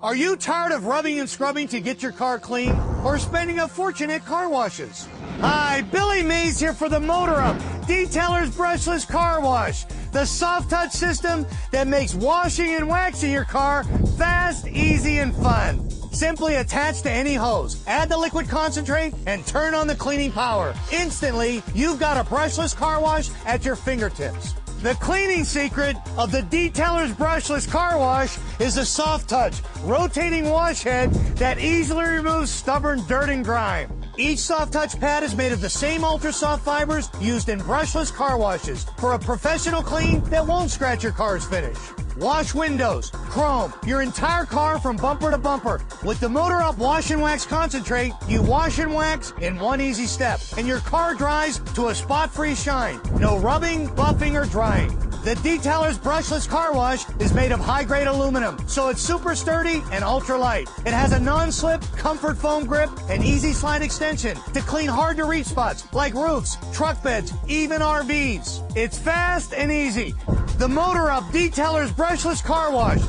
Are you tired of rubbing and scrubbing to get your car clean, or spending a fortune at car washes? Hi, Billy Mays here for the Motor Up Detailer's Brushless Car Wash, the soft touch system that makes washing and waxing your car fast, easy, and fun. Simply attach to any hose, add the liquid concentrate, and turn on the cleaning power. Instantly, you've got a brushless car wash at your fingertips. The cleaning secret of the Detailer's Brushless Car Wash is a soft touch, rotating wash head that easily removes stubborn dirt and grime. Each soft touch pad is made of the same ultra soft fibers used in brushless car washes for a professional clean that won't scratch your car's finish. Wash windows, chrome, your entire car from bumper to bumper. With the Motor Up Wash and Wax Concentrate, you wash and wax in one easy step, and your car dries to a spot-free shine. No rubbing, buffing, or drying. The Detailer's Brushless Car Wash is made of high-grade aluminum, so it's super sturdy and ultra-light. It has a non-slip, comfort foam grip, and easy slide extension to clean hard-to-reach spots like roofs, truck beds, even RVs. It's fast and easy. The Motor Up Detailer's Brushless Car Wash.